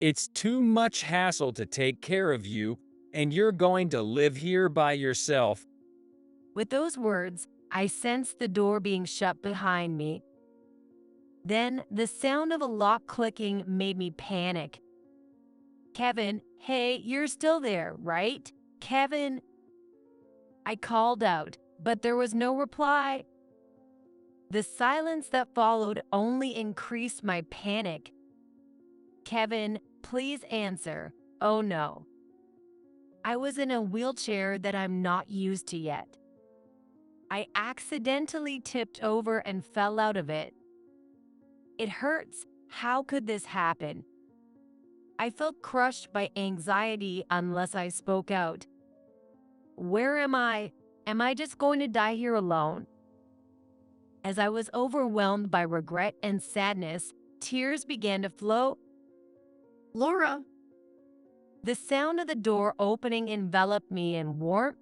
It's too much hassle to take care of you, and you're going to live here by yourself. With those words, I sensed the door being shut behind me. Then, the sound of a lock clicking made me panic. Kevin, hey, you're still there, right? Kevin, I called out, but there was no reply. The silence that followed only increased my panic. Kevin, please answer. Oh no. I was in a wheelchair that I'm not used to yet. I accidentally tipped over and fell out of it. It hurts. How could this happen? I felt crushed by anxiety unless I spoke out. Where am I? Am I just going to die here alone? As I was overwhelmed by regret and sadness, tears began to flow. Laura, The sound of the door opening enveloped me in warmth.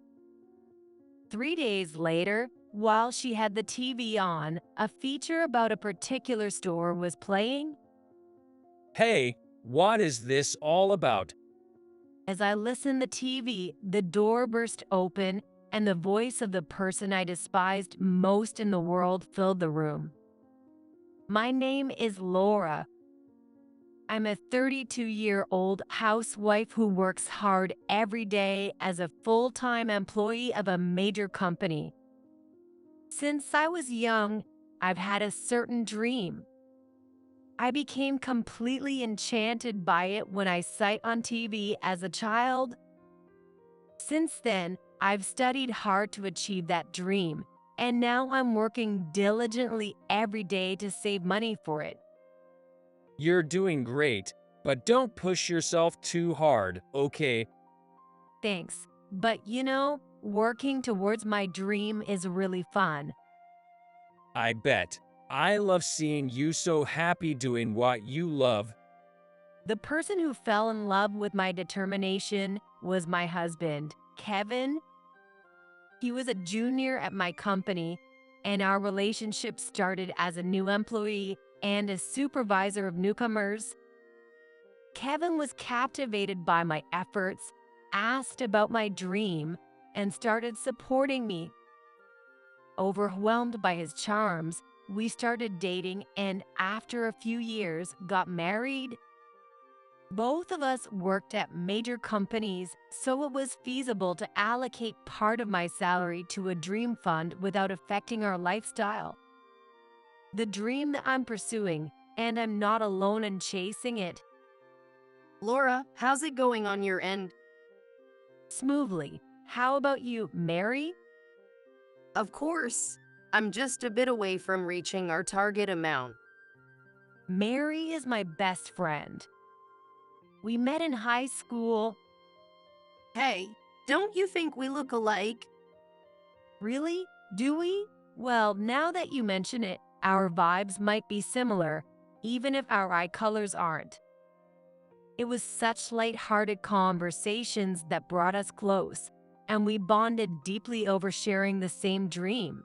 3 days later, while she had the TV on, a feature about a particular store was playing. Hey, what is this all about? As I listened the TV, the door burst open and the voice of the person I despised most in the world filled the room. My name is Laura. I'm a 32-year-old housewife who works hard every day as a full-time employee of a major company. Since I was young, I've had a certain dream. I became completely enchanted by it when I saw it on TV as a child. Since then, I've studied hard to achieve that dream, and now I'm working diligently every day to save money for it. You're doing great, but don't push yourself too hard, okay? Thanks. But working towards my dream is really fun. I bet. I love seeing you so happy doing what you love. The person who fell in love with my determination was my husband, Kevin. He was a junior at my company, and our relationship started as a new employee and a supervisor of newcomers. Kevin was captivated by my efforts, asked about my dream, and started supporting me. Overwhelmed by his charms, we started dating and after a few years got married. Both of us worked at major companies, so it was feasible to allocate part of my salary to a dream fund without affecting our lifestyle. The dream that I'm pursuing, and I'm not alone in chasing it. Laura, how's it going on your end? Smoothly. How about you, Mary? Of course. I'm just a bit away from reaching our target amount. Mary is my best friend. We met in high school. Hey, don't you think we look alike? Really? Do we? Well, now that you mention it, our vibes might be similar, even if our eye colors aren't. It was such light-hearted conversations that brought us close, and we bonded deeply over sharing the same dream.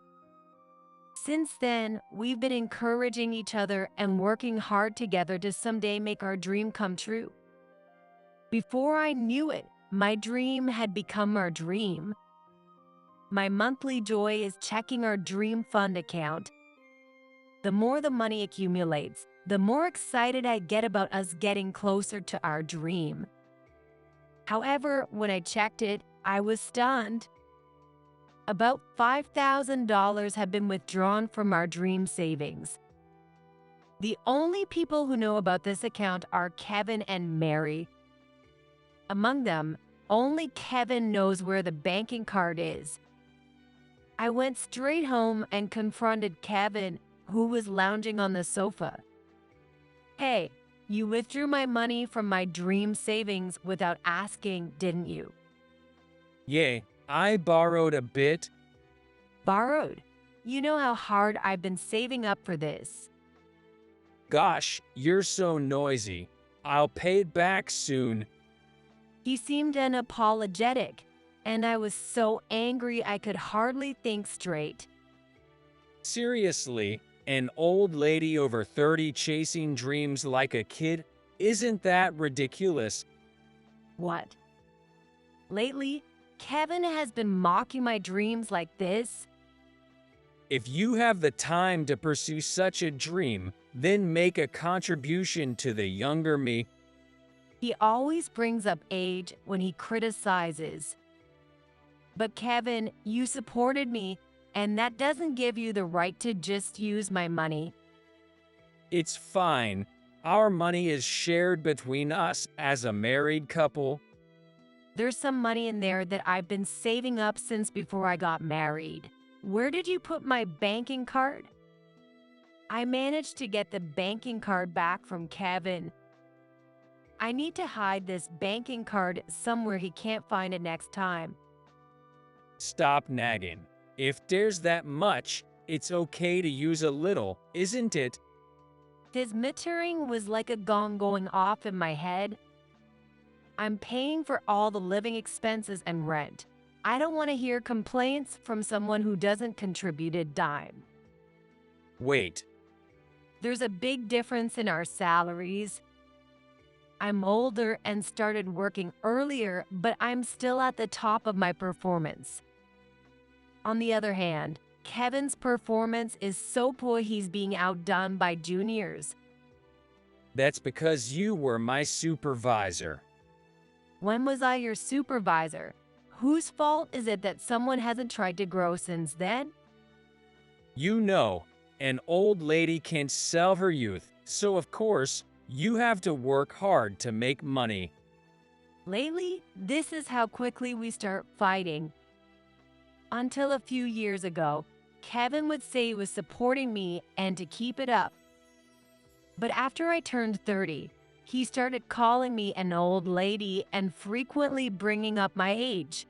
Since then, we've been encouraging each other and working hard together to someday make our dream come true. Before I knew it, my dream had become our dream. My monthly joy is checking our dream fund account. The more the money accumulates, the more excited I get about us getting closer to our dream. However, when I checked it, I was stunned. About $5,000 have been withdrawn from our dream savings. The only people who know about this account are Kevin and Mary. Among them, only Kevin knows where the banking card is. I went straight home and confronted Kevin, who was lounging on the sofa. Hey, you withdrew my money from my dream savings without asking, didn't you? Yeah, I borrowed a bit. Borrowed? You know how hard I've been saving up for this. Gosh, you're so noisy. I'll pay it back soon. He seemed unapologetic, and I was so angry I could hardly think straight. Seriously, an old lady over 30 chasing dreams like a kid? Isn't that ridiculous? What? Lately, Kevin has been mocking my dreams like this. If you have the time to pursue such a dream, then make a contribution to the younger me. He always brings up age when he criticizes. But Kevin, you supported me, and that doesn't give you the right to just use my money. It's fine. Our money is shared between us as a married couple. There's some money in there that I've been saving up since before I got married. Where did you put my banking card? I managed to get the banking card back from Kevin. I need to hide this banking card somewhere he can't find it next time. Stop nagging. If there's that much, it's okay to use a little, isn't it? His metering was like a gong going off in my head. I'm paying for all the living expenses and rent. I don't want to hear complaints from someone who doesn't contribute a dime. Wait, There's a big difference in our salaries. I'm older and started working earlier, but I'm still at the top of my performance. On the other hand, Kevin's performance is so poor he's being outdone by juniors. that's because you were my supervisor. When was I your supervisor? Whose fault is it that someone hasn't tried to grow since then? You know, an old lady can't sell her youth, so of course, you have to work hard to make money. Lately, this is how quickly we start fighting. Until a few years ago, Kevin would say he was supporting me and to keep it up. But after I turned 30, he started calling me an old lady and frequently bringing up my age.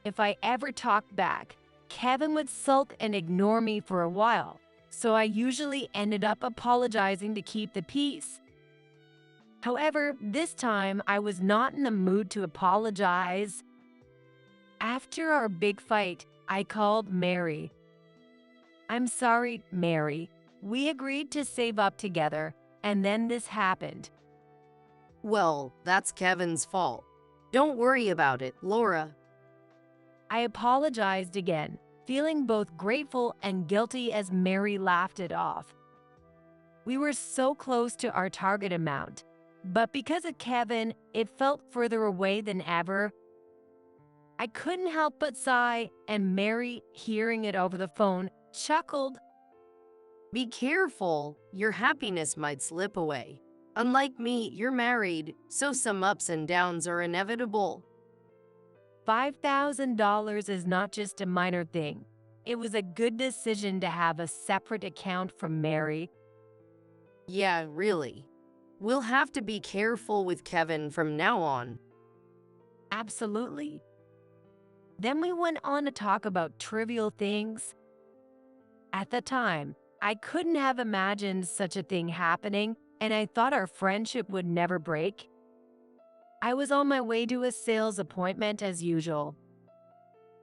If I ever talked back, Kevin would sulk and ignore me for a while, so I usually ended up apologizing to keep the peace. However, this time I was not in the mood to apologize. After our big fight, I called Mary. I'm sorry, Mary. We agreed to save up together, and then this happened. Well, that's Kevin's fault. Don't worry about it, Laura. I apologized again, feeling both grateful and guilty as Mary laughed it off. We were so close to our target amount, but because of Kevin, it felt further away than ever. I couldn't help but sigh, and Mary, hearing it over the phone, chuckled. Be careful, your happiness might slip away. Unlike me, you're married, so some ups and downs are inevitable. $5,000 is not just a minor thing. It was a good decision to have a separate account from Mary. Yeah, really. We'll have to be careful with Kevin from now on. Absolutely. Then we went on to talk about trivial things. At the time, I couldn't have imagined such a thing happening, and I thought our friendship would never break. I was on my way to a sales appointment as usual.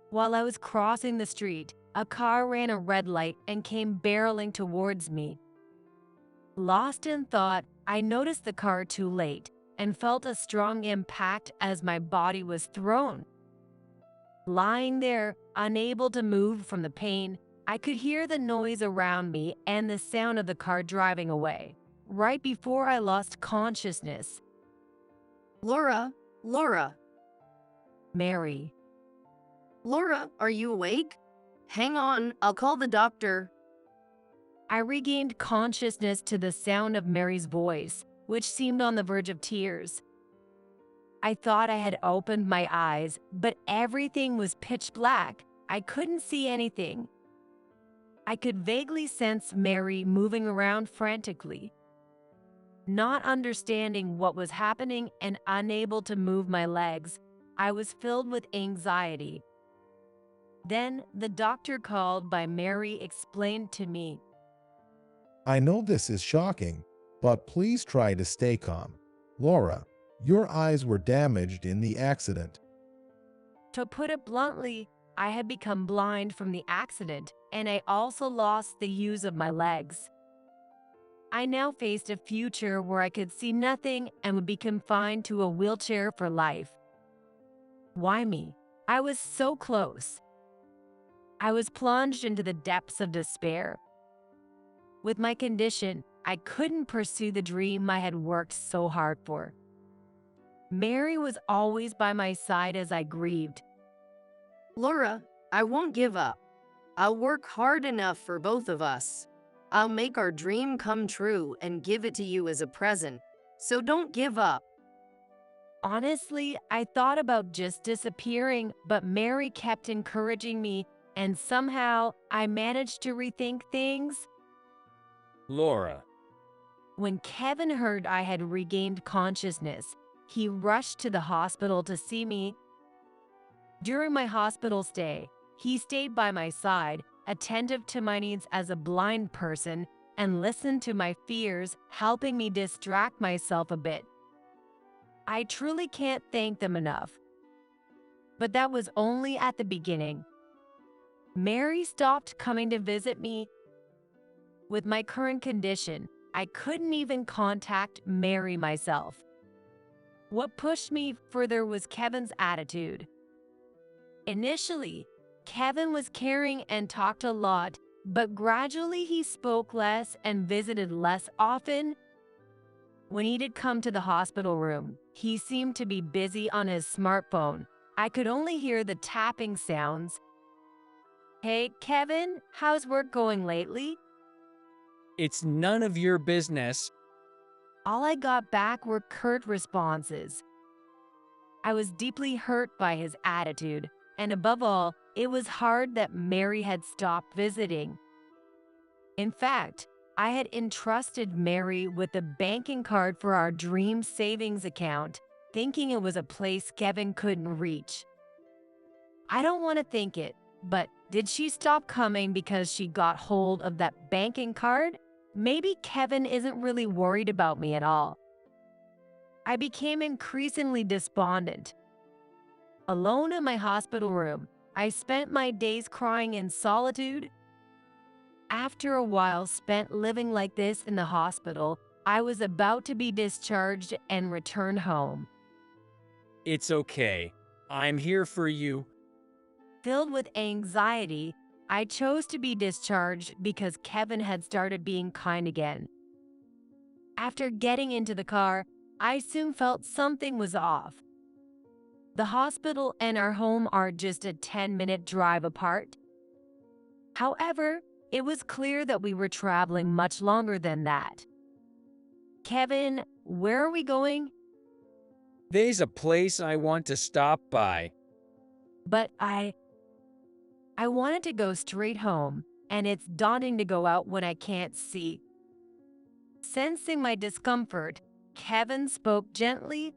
While I was crossing the street, a car ran a red light and came barreling towards me. Lost in thought, I noticed the car too late and felt a strong impact as my body was thrown. Lying there, unable to move from the pain, I could hear the noise around me and the sound of the car driving away, right before I lost consciousness. Laura, Mary. Laura, are you awake? Hang on, I'll call the doctor. I regained consciousness to the sound of Mary's voice, which seemed on the verge of tears. I thought I had opened my eyes, but everything was pitch black. I couldn't see anything. I could vaguely sense Mary moving around frantically. Not understanding what was happening and unable to move my legs, I was filled with anxiety. Then the doctor called by Mary explained to me. I know this is shocking, but please try to stay calm. Laura, your eyes were damaged in the accident. To put it bluntly, I had become blind from the accident, and I also lost the use of my legs. I now faced a future where I could see nothing and would be confined to a wheelchair for life. Why me? I was so close. I was plunged into the depths of despair. With my condition, I couldn't pursue the dream I had worked so hard for. Mary was always by my side as I grieved. Laura, I won't give up. I'll work hard enough for both of us. I'll make our dream come true and give it to you as a present. So don't give up. Honestly, I thought about just disappearing, but Mary kept encouraging me, and somehow I managed to rethink things. Laura, When Kevin heard I had regained consciousness, he rushed to the hospital to see me. During my hospital stay, he stayed by my side, attentive to my needs as a blind person, and listened to my fears, helping me distract myself a bit. I truly can't thank them enough. But that was only at the beginning. Mary stopped coming to visit me. With my current condition, I couldn't even contact Mary myself. What pushed me further was Kevin's attitude. Initially, Kevin was caring and talked a lot, but gradually he spoke less and visited less often. When he did come to the hospital room, he seemed to be busy on his smartphone. I could only hear the tapping sounds. Hey, Kevin, how's work going lately? it's none of your business. All I got back were curt responses. I was deeply hurt by his attitude, and above all, it was hard that Mary had stopped visiting. In fact, I had entrusted Mary with a banking card for our dream savings account, thinking it was a place Kevin couldn't reach. I don't want to think it, but did she stop coming because she got hold of that banking card? Maybe Kevin isn't really worried about me at all. I became increasingly despondent. Alone in my hospital room, I spent my days crying in solitude. After a while spent living like this in the hospital, I was about to be discharged and return home. It's okay. I'm here for you. Filled with anxiety, I chose to be discharged because Kevin had started being kind again. After getting into the car, I soon felt something was off. The hospital and our home are just a 10-minute drive apart. However, it was clear that we were traveling much longer than that. Kevin, where are we going? There's a place I want to stop by. But I wanted to go straight home, and it's daunting to go out when I can't see. Sensing my discomfort, Kevin spoke gently.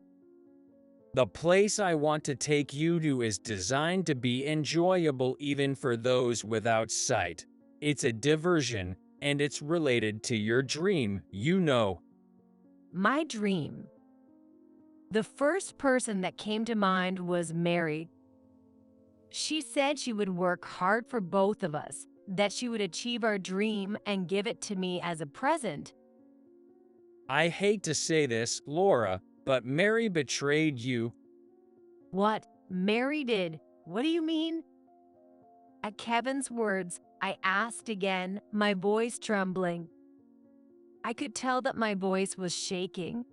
The place I want to take you to is designed to be enjoyable even for those without sight. It's a diversion, and it's related to your dream, you know. My dream. The first person that came to mind was Mary. She said she would work hard for both of us, that she would achieve our dream and give it to me as a present. I hate to say this, Laura, but Mary betrayed you. What? Mary did? What do you mean? At Kevin's words, I asked again, my voice trembling. I could tell that my voice was shaking.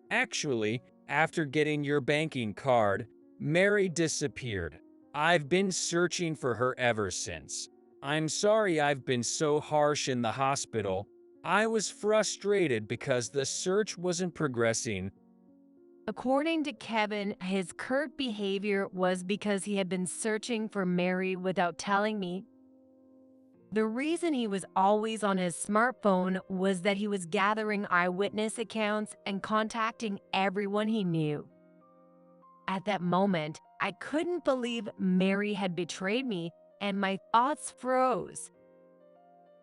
Actually, after getting your banking card, Mary disappeared. I've been searching for her ever since. I'm sorry I've been so harsh in the hospital. I was frustrated because the search wasn't progressing. According to Kevin, his curt behavior was because he had been searching for Mary without telling me. The reason he was always on his smartphone was that he was gathering eyewitness accounts and contacting everyone he knew. At that moment, I couldn't believe Mary had betrayed me, and my thoughts froze.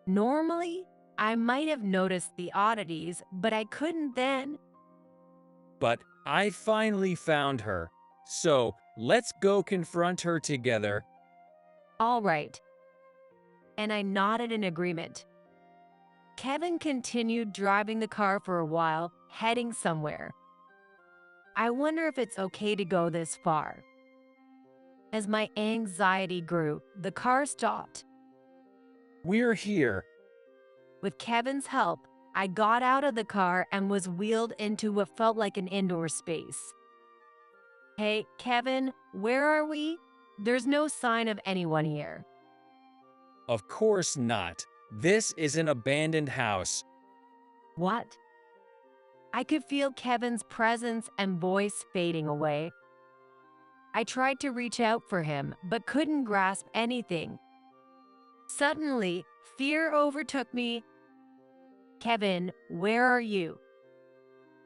Normally, I might have noticed the oddities, but I couldn't then. But I finally found her. So, let's go confront her together. All right. And I nodded in agreement. Kevin continued driving the car for a while, heading somewhere. I wonder if it's okay to go this far. As my anxiety grew, the car stopped. We're here. With Kevin's help, I got out of the car and was wheeled into what felt like an indoor space. Hey, Kevin, where are we? There's no sign of anyone here. Of course not. This is an abandoned house. What? I could feel Kevin's presence and voice fading away. I tried to reach out for him, but couldn't grasp anything. Suddenly, fear overtook me. Kevin, where are you?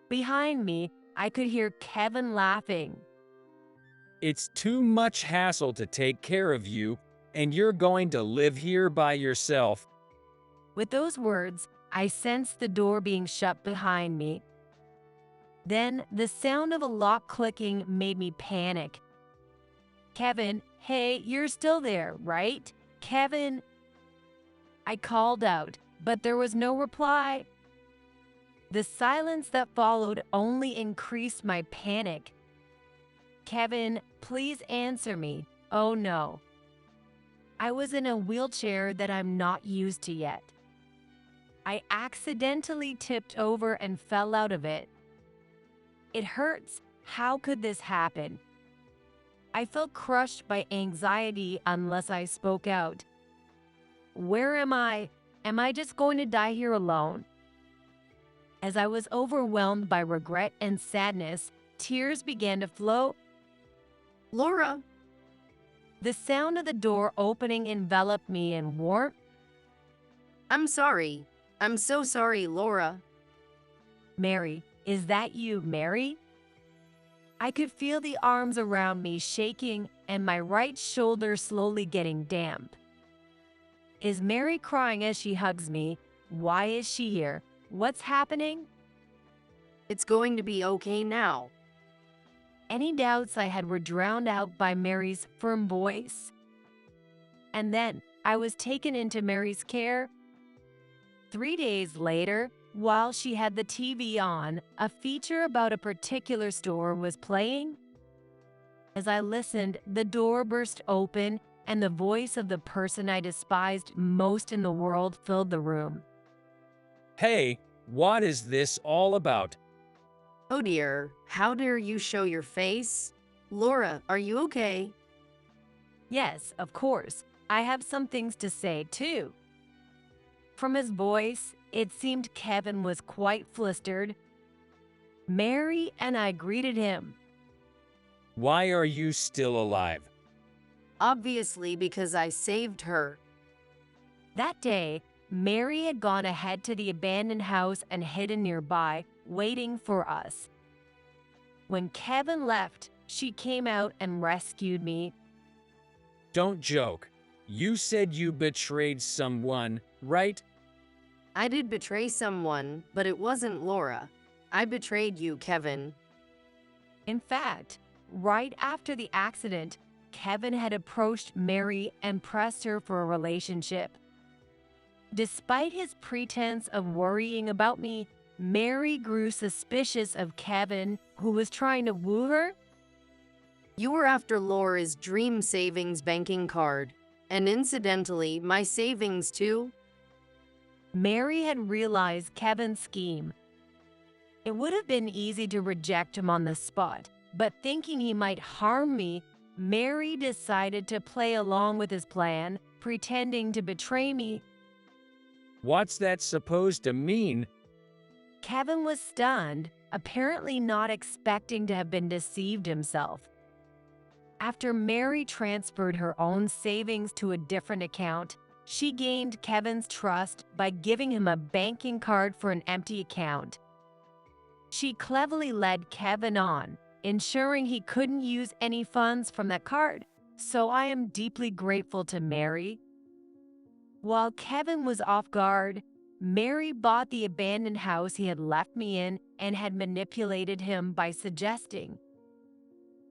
Behind me, I could hear Kevin laughing. It's too much hassle to take care of you, and you're going to live here by yourself. With those words, I sensed the door being shut behind me. Then, the sound of a lock clicking made me panic. Kevin, hey, you're still there, right? Kevin? I called out, but there was no reply. The silence that followed only increased my panic. Kevin, please answer me. Oh no. I was in a wheelchair that I'm not used to yet. I accidentally tipped over and fell out of it. It hurts. How could this happen? I felt crushed by anxiety unless I spoke out. Where am I? Am I just going to die here alone? As I was overwhelmed by regret and sadness, tears began to flow. Laura, The sound of the door opening enveloped me in warmth. I'm sorry. I'm so sorry, Laura. Mary, is that you, Mary? I could feel the arms around me shaking and my right shoulder slowly getting damp. Is Mary crying as she hugs me? Why is she here? What's happening? It's going to be okay now. Any doubts I had were drowned out by Mary's firm voice. And then I was taken into Mary's care. 3 days later, while she had the TV on, a feature about a particular store was playing. As I listened, the door burst open and the voice of the person I despised most in the world filled the room. Hey, what is this all about? Oh dear, how dare you show your face? Laura, are you okay? Yes, of course. I have some things to say too. From his voice, it seemed Kevin was quite flustered. Mary and I greeted him. Why are you still alive? Obviously because I saved her. That day, Mary had gone ahead to the abandoned house and hidden nearby, waiting for us. When Kevin left, she came out and rescued me. Don't joke. You said you betrayed someone, right? I did betray someone, but it wasn't Laura. I betrayed you, Kevin. In fact, right after the accident, Kevin had approached Mary and pressed her for a relationship. Despite his pretense of worrying about me, Mary grew suspicious of Kevin, who was trying to woo her. You were after Laura's dream savings banking card, and incidentally, my savings too. Mary had realized Kevin's scheme. It would have been easy to reject him on the spot, but thinking he might harm me, Mary decided to play along with his plan, pretending to betray me. What's that supposed to mean? Kevin was stunned, apparently not expecting to have been deceived himself. After Mary transferred her own savings to a different account, she gained Kevin's trust by giving him a banking card for an empty account. She cleverly led Kevin on, ensuring he couldn't use any funds from that card, so I am deeply grateful to Mary. While Kevin was off guard, Mary bought the abandoned house he had left me in and had manipulated him by suggesting,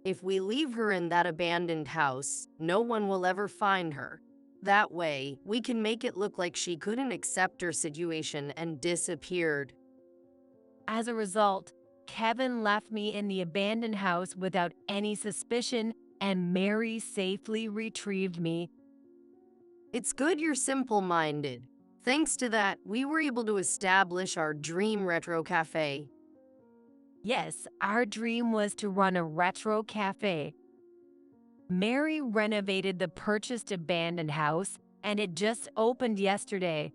If we leave her in that abandoned house, no one will ever find her. That way, we can make it look like she couldn't accept her situation and disappeared. As a result, Kevin left me in the abandoned house without any suspicion, and Mary safely retrieved me. It's good you're simple-minded. Thanks to that, we were able to establish our dream retro cafe. Yes, our dream was to run a retro cafe. Mary renovated the purchased abandoned house, and it just opened yesterday.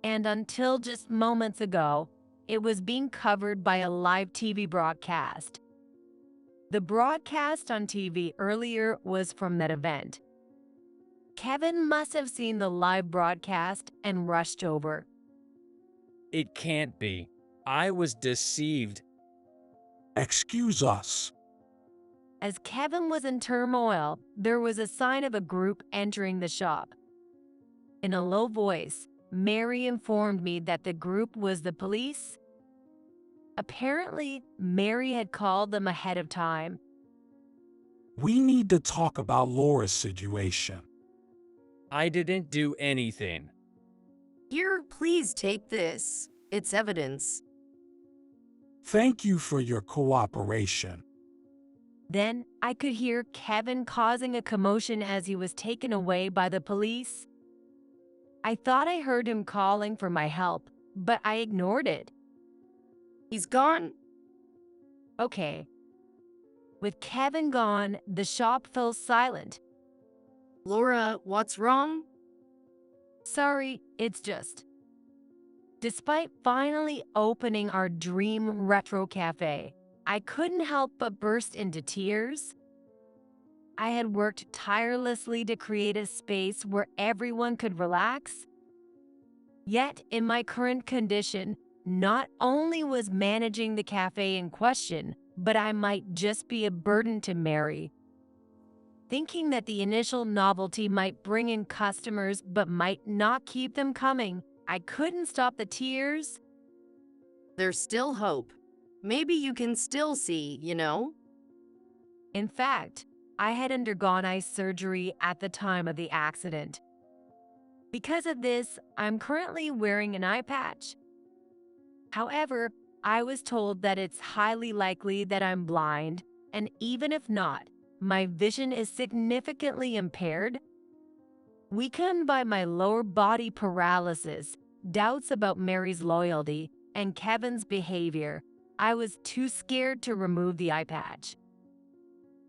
And until just moments ago, it was being covered by a live TV broadcast. The broadcast on TV earlier was from that event. Kevin must have seen the live broadcast and rushed over. It can't be. I was deceived. Excuse us. As Kevin was in turmoil, there was a sign of a group entering the shop. In a low voice, Mary informed me that the group was the police. Apparently, Mary had called them ahead of time. We need to talk about Laura's situation. I didn't do anything. Here, please take this. It's evidence. Thank you for your cooperation. Then I could hear Kevin causing a commotion as he was taken away by the police. I thought I heard him calling for my help, but I ignored it. He's gone. Okay. With Kevin gone, the shop fell silent. Laura, what's wrong? Sorry, it's just. Despite finally opening our dream retro cafe, I couldn't help but burst into tears. I had worked tirelessly to create a space where everyone could relax. Yet, in my current condition, not only was managing the cafe in question, but I might just be a burden to Mary. Thinking that the initial novelty might bring in customers but might not keep them coming, I couldn't stop the tears. There's still hope. Maybe you can still see, In fact, I had undergone eye surgery at the time of the accident. Because of this, I'm currently wearing an eye patch. However, I was told that it's highly likely that I'm blind, and even if not, my vision is significantly impaired. Weakened by my lower body paralysis, doubts about Mary's loyalty, and Kevin's behavior, I was too scared to remove the eye patch.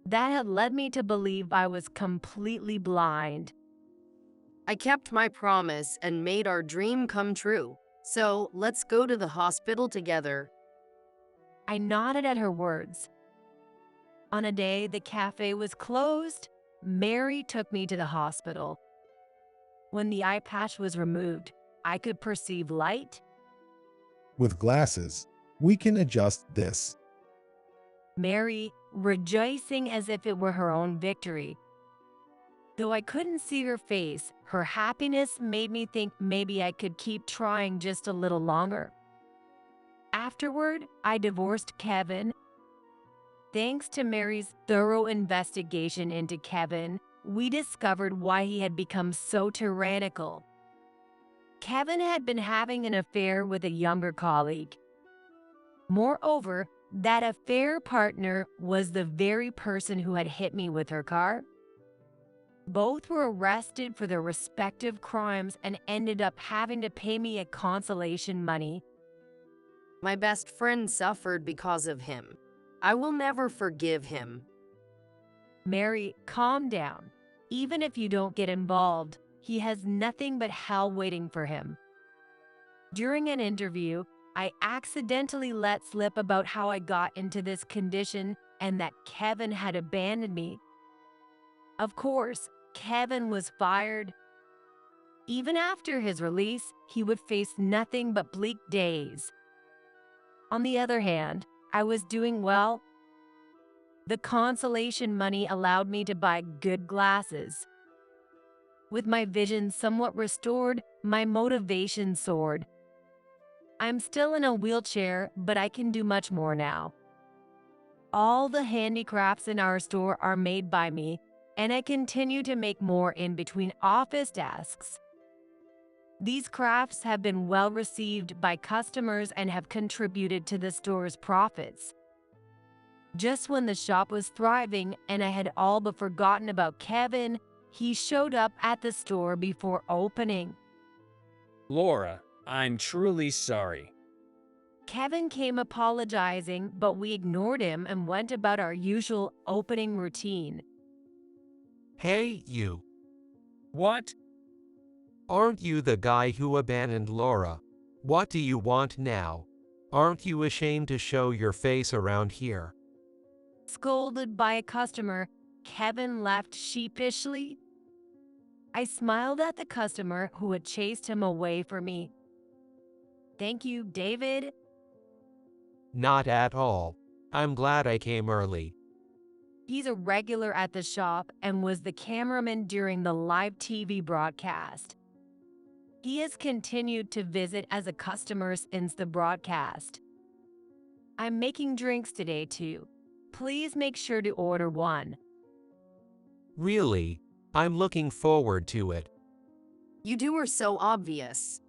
That had led me to believe I was completely blind. I kept my promise and made our dream come true. So, let's go to the hospital together. I nodded at her words. On a day the cafe was closed, Mary took me to the hospital. When the eye patch was removed, I could perceive light. With glasses, we can adjust this. Mary, rejoicing as if it were her own victory. Though I couldn't see her face, her happiness made me think maybe I could keep trying just a little longer. Afterward, I divorced Kevin. Thanks to Mary's thorough investigation into Kevin, we discovered why he had become so tyrannical. Kevin had been having an affair with a younger colleague. Moreover, that affair partner was the very person who had hit me with her car. Both were arrested for their respective crimes and ended up having to pay me a consolation money. My best friend suffered because of him. I will never forgive him. Mary, calm down. Even if you don't get involved, he has nothing but hell waiting for him. During an interview, I accidentally let slip about how I got into this condition and that Kevin had abandoned me. Of course, Kevin was fired. Even after his release, he would face nothing but bleak days. On the other hand, I was doing well. The consolation money allowed me to buy good glasses. With my vision somewhat restored, my motivation soared. I'm still in a wheelchair, but I can do much more now. All the handicrafts in our store are made by me, and I continue to make more in between office desks. These crafts have been well received by customers and have contributed to the store's profits. Just when the shop was thriving and I had all but forgotten about Kevin, he showed up at the store before opening. Laura, I'm truly sorry. Kevin came apologizing, but we ignored him and went about our usual opening routine. Hey, you. What? Aren't you the guy who abandoned Laura? What do you want now? Aren't you ashamed to show your face around here? Scolded by a customer, Kevin left sheepishly. I smiled at the customer who had chased him away from me. Thank you, David. Not at all. I'm glad I came early. He's a regular at the shop and was the cameraman during the live TV broadcast. He has continued to visit as a customer since the broadcast. I'm making drinks today too. Please make sure to order one. Really? I'm looking forward to it. You two are so obvious.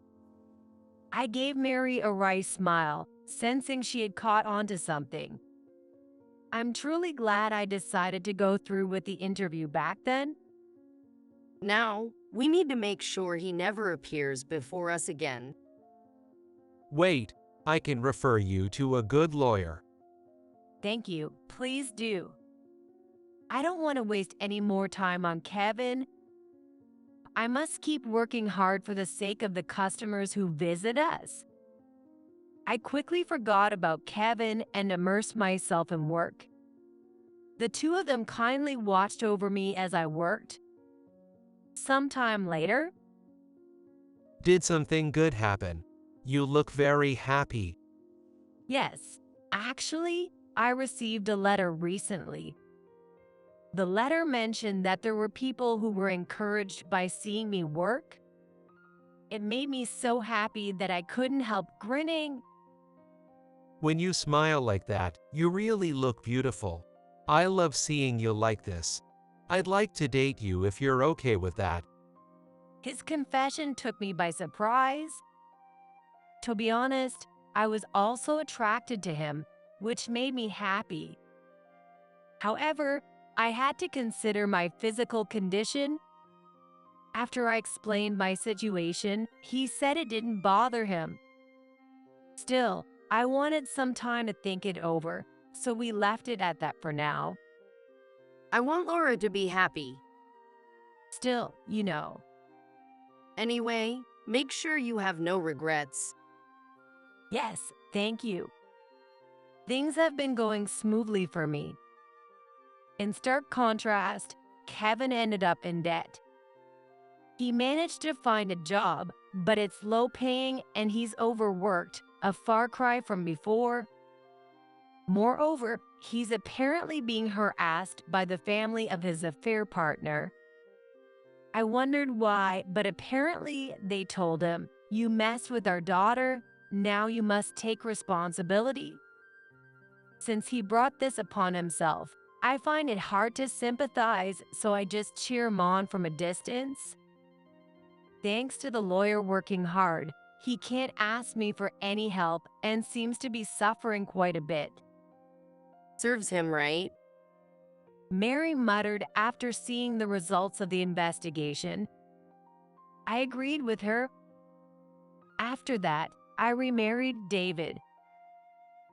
I gave Mary a wry smile, sensing she had caught on to something. I'm truly glad I decided to go through with the interview back then. Now, we need to make sure he never appears before us again. Wait, I can refer you to a good lawyer. Thank you, please do. I don't want to waste any more time on Kevin. I must keep working hard for the sake of the customers who visit us. I quickly forgot about Kevin and immersed myself in work. The two of them kindly watched over me as I worked. Sometime later, Did something good happen? You look very happy. yes, actually, I received a letter recently. The letter mentioned that there were people who were encouraged by seeing me work. It made me so happy that I couldn't help grinning. When you smile like that, you really look beautiful. I love seeing you like this. I'd like to date you if you're okay with that. His confession took me by surprise. To be honest, I was also attracted to him, which made me happy. However, I had to consider my physical condition. After I explained my situation, he said it didn't bother him. Still, I wanted some time to think it over, so we left it at that for now. I want Laura to be happy. Still, you know. Anyway, make sure you have no regrets. Yes, thank you. Things have been going smoothly for me. In stark contrast, Kevin ended up in debt. He managed to find a job, but it's low-paying and he's overworked, a far cry from before. Moreover, he's apparently being harassed by the family of his affair partner. I wondered why, but apparently they told him, "You messed with our daughter, now you must take responsibility." Since he brought this upon himself, I find it hard to sympathize, so I just cheer him on from a distance. Thanks to the lawyer working hard, he can't ask me for any help and seems to be suffering quite a bit. Serves him right. Mary muttered after seeing the results of the investigation. I agreed with her. After that, I remarried David.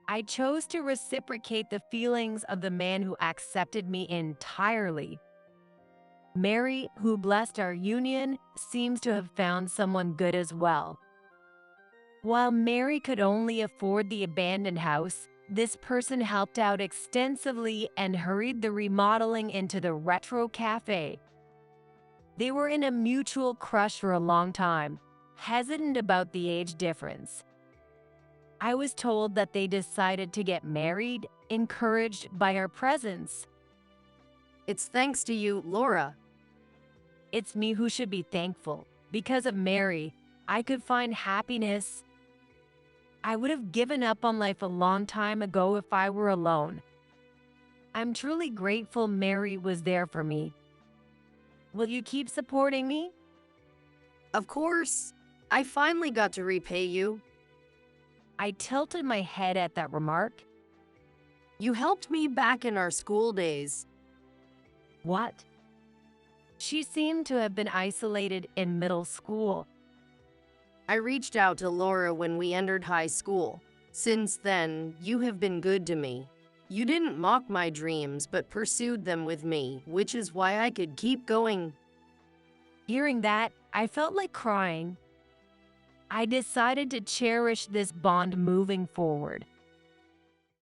I chose to reciprocate the feelings of the man who accepted me entirely. Mary, who blessed our union, seems to have found someone good as well. While Mary could only afford the abandoned house, this person helped out extensively and hurried the remodeling into the retro cafe. They were in a mutual crush for a long time, hesitant about the age difference. I was told that they decided to get married, encouraged by our presence. It's thanks to you, Laura. It's me who should be thankful. Because of Mary, I could find happiness. I would have given up on life a long time ago if I were alone. I'm truly grateful Mary was there for me. Will you keep supporting me? Of course. I finally got to repay you. I tilted my head at that remark. You helped me back in our school days. What? She seemed to have been isolated in middle school. I reached out to Laura when we entered high school. Since then, you have been good to me. You didn't mock my dreams but pursued them with me, which is why I could keep going. Hearing that, I felt like crying. I decided to cherish this bond moving forward.